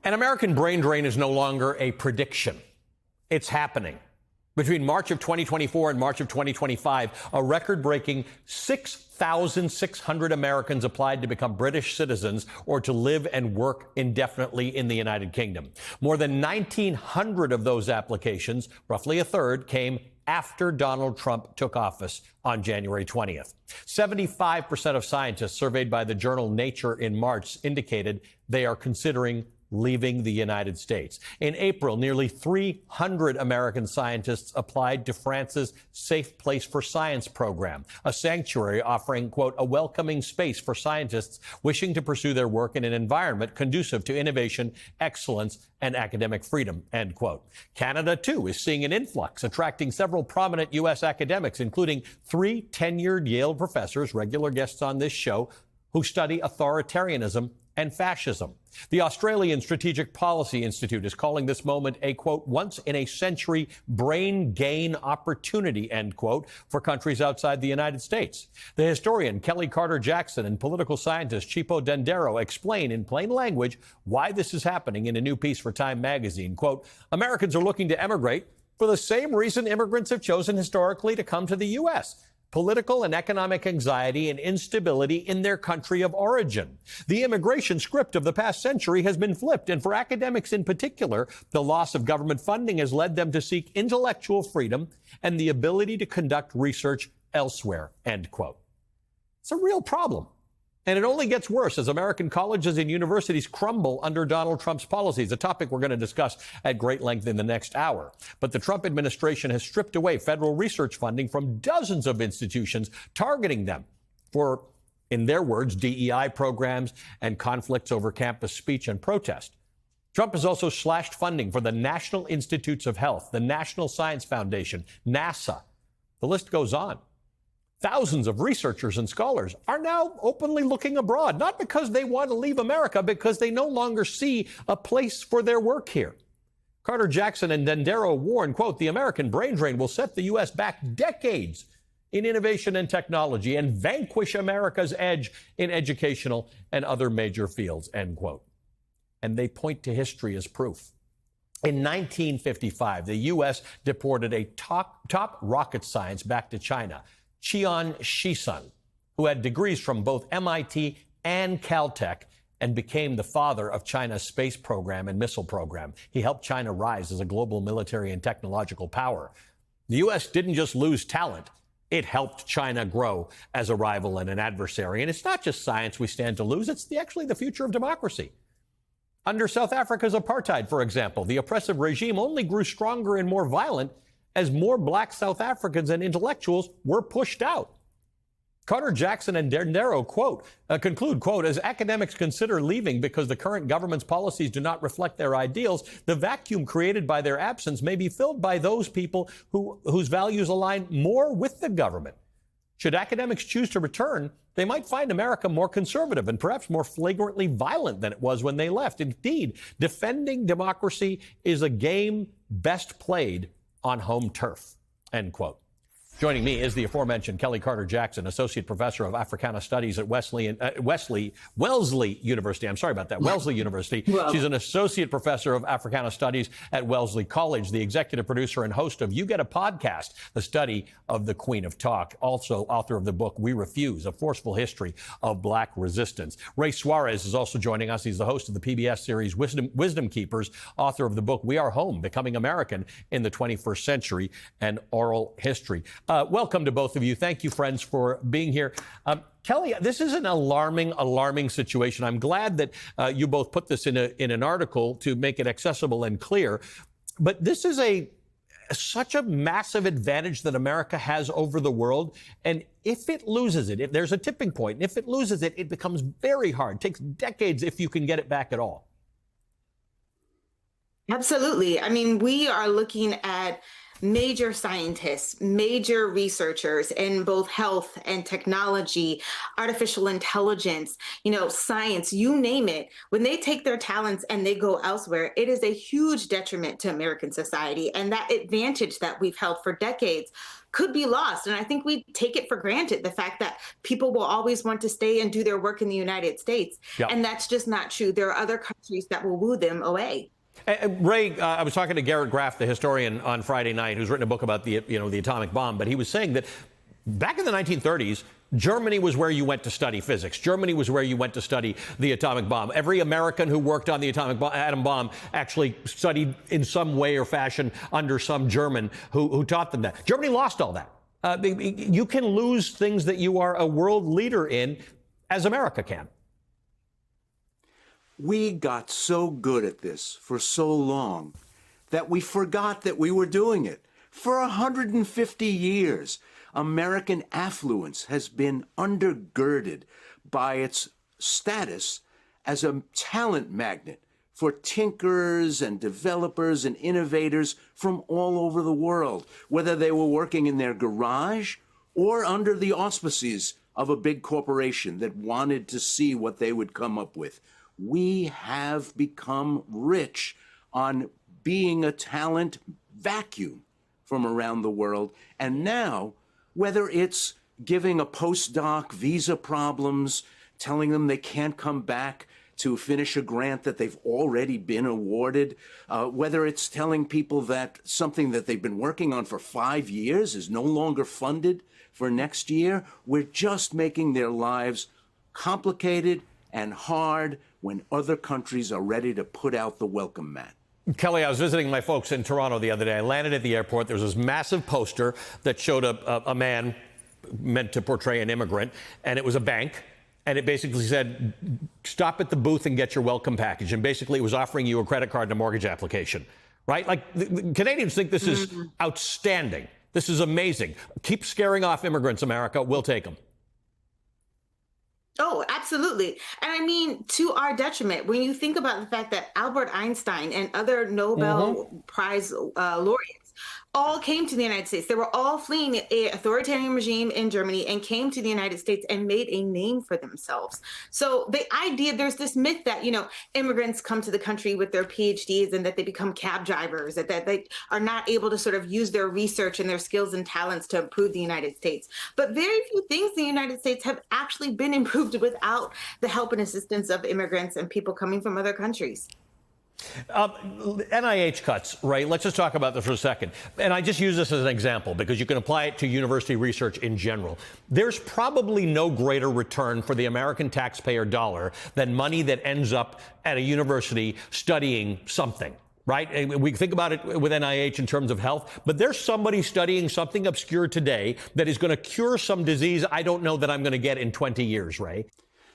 An American brain drain is no longer a prediction. It's happening. Between March of 2024 and March of 2025, a record-breaking 6,600 Americans applied to become British citizens or to live and work indefinitely in the United Kingdom. More than 1,900 of those applications, roughly a third, came after Donald Trump took office on January 20th. 75% of scientists surveyed by the journal Nature in March indicated they are considering leaving the United States. In April, nearly 300 American scientists applied to France's Safe Place for Science program, a sanctuary offering, quote, a welcoming space for scientists wishing to pursue their work in an environment conducive to innovation, excellence, and academic freedom, end quote. Canada, too, is seeing an influx, attracting several prominent U.S. academics, including 3 tenured Yale professors, regular guests on this show, who study authoritarianism and fascism. The Australian Strategic Policy Institute is calling this moment a, quote, once-in-a-century brain gain opportunity, end quote, for countries outside the United States. The historian Kelly Carter Jackson and political scientist Chipo Dendero explain in plain language why this is happening in a new piece for Time magazine. Quote, Americans are looking to emigrate for the same reason immigrants have chosen historically to come to the U.S., political and economic anxiety and instability in their country of origin. The immigration script of the past century has been flipped, and for academics in particular, the loss of government funding has led them to seek intellectual freedom and the ability to conduct research elsewhere, end quote. It's a real problem. And it only gets worse as American colleges and universities crumble under Donald Trump's policies, a topic we're going to discuss at great length in the next hour. But the Trump administration has stripped away federal research funding from dozens of institutions, targeting them for, in their words, DEI programs and conflicts over campus speech and protest. Trump has also slashed funding for the National Institutes of Health, the National Science Foundation, NASA. The list goes on. Thousands of researchers and scholars are now openly looking abroad, not because they want to leave America, because they no longer see a place for their work here. Carter Jackson and Dendero warn, quote, the American brain drain will set the U.S. back decades in innovation and technology and vanquish America's edge in educational and other major fields, end quote. And they point to history as proof. In 1955, the U.S. deported a top rocket science back to China, Qian Shisun, who had degrees from both MIT and Caltech and became the father of China's space program and missile program. He helped China rise as a global military and technological power. The U.S. didn't just lose talent. It helped China grow as a rival and an adversary. And it's not just science we stand to lose. It's actually the future of democracy. Under South Africa's apartheid, for example, the oppressive regime only grew stronger and more violent as more black South Africans and intellectuals were pushed out. Carter Jackson and Dendero conclude, quote, as academics consider leaving because the current government's policies do not reflect their ideals, the vacuum created by their absence may be filled by those people whose values align more with the government. Should academics choose to return, they might find America more conservative and perhaps more flagrantly violent than it was when they left. Indeed, defending democracy is a game best played on home turf, end quote. Joining me is the aforementioned Kelly Carter Jackson, Associate Professor of Africana Studies at Wellesley University. I'm sorry about that, Wellesley University. Well, she's an Associate Professor of Africana Studies at Wellesley College, the executive producer and host of You Get a Podcast, the study of the Queen of Talk, also author of the book We Refuse, A Forceful History of Black Resistance. Ray Suarez is also joining us. He's the host of the PBS series Wisdom Keepers, author of the book We Are Home, Becoming American in the 21st Century and Oral History. Welcome to both of you. Thank you, friends, for being here. Kelly, this is an alarming situation. I'm glad that you both put this in an article to make it accessible and clear. But this is such a massive advantage that America has over the world. And if it loses it, if there's a tipping point, and if it loses it, it becomes very hard. It takes decades if you can get it back at all. Absolutely. I mean, we are looking at major scientists, major researchers in both health and technology, artificial intelligence, science, you name it, when they take their talents and they go elsewhere, it is a huge detriment to American society. And that advantage that we've held for decades could be lost. And I think we take it for granted, the fact that people will always want to stay and do their work in the United States. Yep. And that's just not true. There are other countries that will woo them away. Ray, I was talking to Garrett Graff, the historian, on Friday night, who's written a book about the atomic bomb. But he was saying that back in the 1930s, Germany was where you went to study physics. Germany was where you went to study the atomic bomb. Every American who worked on the atom bomb actually studied in some way or fashion under some German who taught them that. Germany lost all that. You can lose things that you are a world leader in, as America can. We got so good at this for so long that we forgot that we were doing it. For 150 years, American affluence has been undergirded by its status as a talent magnet for tinkers and developers and innovators from all over the world, whether they were working in their garage or under the auspices of a big corporation that wanted to see what they would come up with. We have become rich on being a talent vacuum from around the world. And now, whether it's giving a postdoc visa problems, telling them they can't come back to finish a grant that they've already been awarded, whether it's telling people that something that they've been working on for 5 years is no longer funded for next year, we're just making their lives complicated and hard when other countries are ready to put out the welcome mat. Kelly, I was visiting my folks in Toronto the other day. I landed at the airport. There was this massive poster that showed a man meant to portray an immigrant, and it was a bank. And it basically said, stop at the booth and get your welcome package. And basically it was offering you a credit card and a mortgage application, right? Like, the Canadians think this is outstanding. This is amazing. Keep scaring off immigrants, America. We'll take them. Oh, absolutely. And I mean, to our detriment, when you think about the fact that Albert Einstein and other Nobel Prize laureates all came to the United States. They were all fleeing an authoritarian regime in Germany and came to the United States and made a name for themselves. So the idea, there's this myth that, immigrants come to the country with their PhDs and that they become cab drivers, that they are not able to sort of use their research and their skills and talents to improve the United States. But very few things in the United States have actually been improved without the help and assistance of immigrants and people coming from other countries. NIH cuts, right? Let's just talk about this for a second. And I just use this as an example because you can apply it to university research in general. There's probably no greater return for the American taxpayer dollar than money that ends up at a university studying something. Right? We think about it with NIH in terms of health, but there's somebody studying something obscure today that is going to cure some disease I don't know that I'm going to get in 20 years, Ray.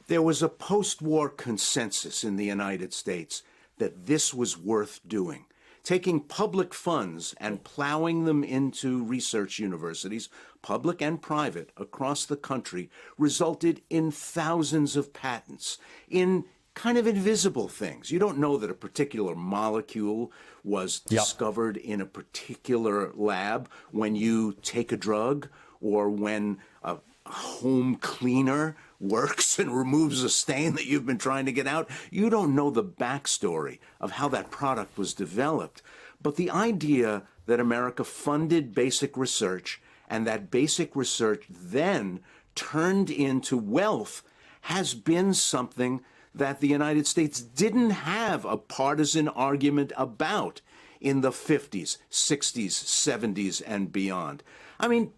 There was a post-war consensus in the United States that this was worth doing. Taking public funds and plowing them into research universities, public and private, across the country, resulted in thousands of patents in kind of invisible things. You don't know that a particular molecule was discovered in a particular lab when you take a drug or when a home cleaner works and removes a stain that you've been trying to get out. You don't know the backstory of how that product was developed. But the idea that America funded basic research and that basic research then turned into wealth has been something that the United States didn't have a partisan argument about in the 50s, 60s, 70s, and beyond. I mean,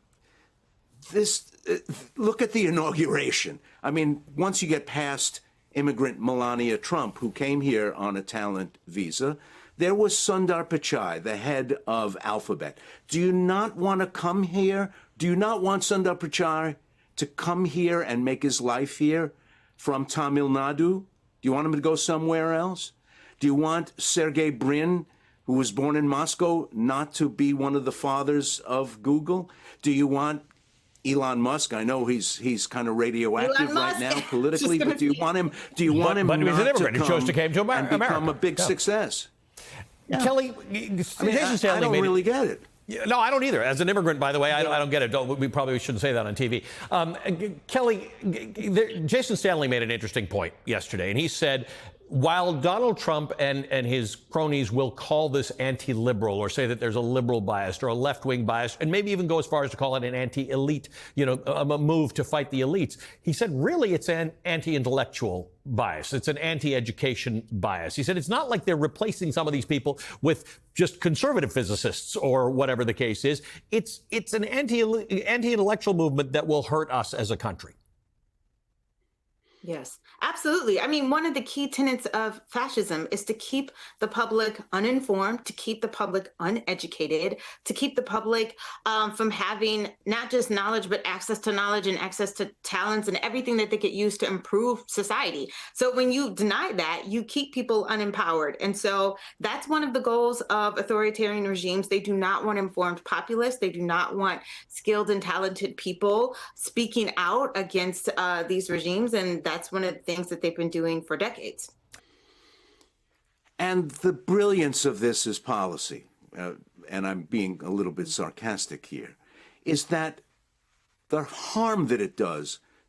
look at the inauguration. I mean, once you get past immigrant Melania Trump, who came here on a talent visa, there was Sundar Pichai, the head of Alphabet. Do you not want to come here? Do you not want Sundar Pichai to come here and make his life here from Tamil Nadu? Do you want him to go somewhere else? Do you want Sergey Brin, who was born in Moscow, not to be one of the fathers of Google? Do you want Elon Musk? I know he's kind of radioactive right now politically, but do you want him? Do you want him not to come and become a big success? Kelly, I don't really get it. Yeah, no, I don't either. As an immigrant, by the way, I don't get it. We probably shouldn't say that on TV. Kelly, Jason Stanley made an interesting point yesterday, and he said, while Donald Trump and his cronies will call this anti-liberal or say that there's a liberal bias or a left-wing bias, and maybe even go as far as to call it an anti-elite, a move to fight the elites, he said, really, it's an anti-intellectual bias. It's an anti-education bias. He said it's not like they're replacing some of these people with just conservative physicists or whatever the case is. It's an anti-intellectual movement that will hurt us as a country. Yes, absolutely. I mean, one of the key tenets of fascism is to keep the public uninformed, to keep the public uneducated, to keep the public from having not just knowledge, but access to knowledge and access to talents and everything that they could use to improve society. So when you deny that, you keep people unempowered. And so that's one of the goals of authoritarian regimes. They do not want informed populists. They do not want skilled and talented people speaking out against these regimes. And that's one of the things that they've been doing for decades. And the brilliance of this is policy, and I'm being a little bit sarcastic here, is that the harm that it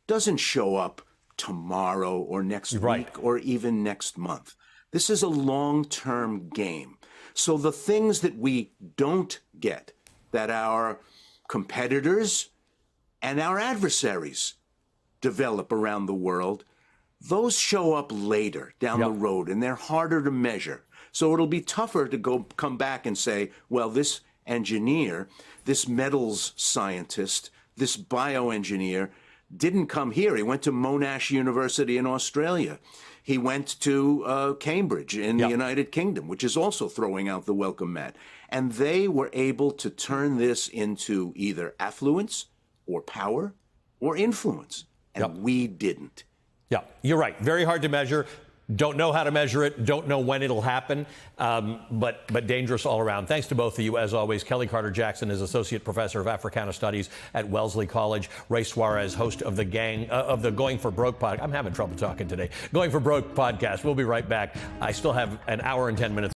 doesn't show up tomorrow or next week or even next month. This is a long-term game. So the things that we don't get, that our competitors and our adversaries develop around the world, those show up later down the road, and they're harder to measure. So it'll be tougher to come back and say, well, this engineer, this metals scientist, this bioengineer didn't come here. He went to Monash University in Australia. He went to Cambridge in the United Kingdom, which is also throwing out the welcome mat. And they were able to turn this into either affluence or power or influence. And we didn't. Yeah, you're right. Very hard to measure. Don't know how to measure it. Don't know when it'll happen. But dangerous all around. Thanks to both of you, as always. Kelly Carter-Jackson is Associate Professor of Africana Studies at Wellesley College. Ray Suarez, host of the Going for Broke podcast. I'm having trouble talking today. Going for Broke podcast. We'll be right back. I still have an hour and 10 minutes.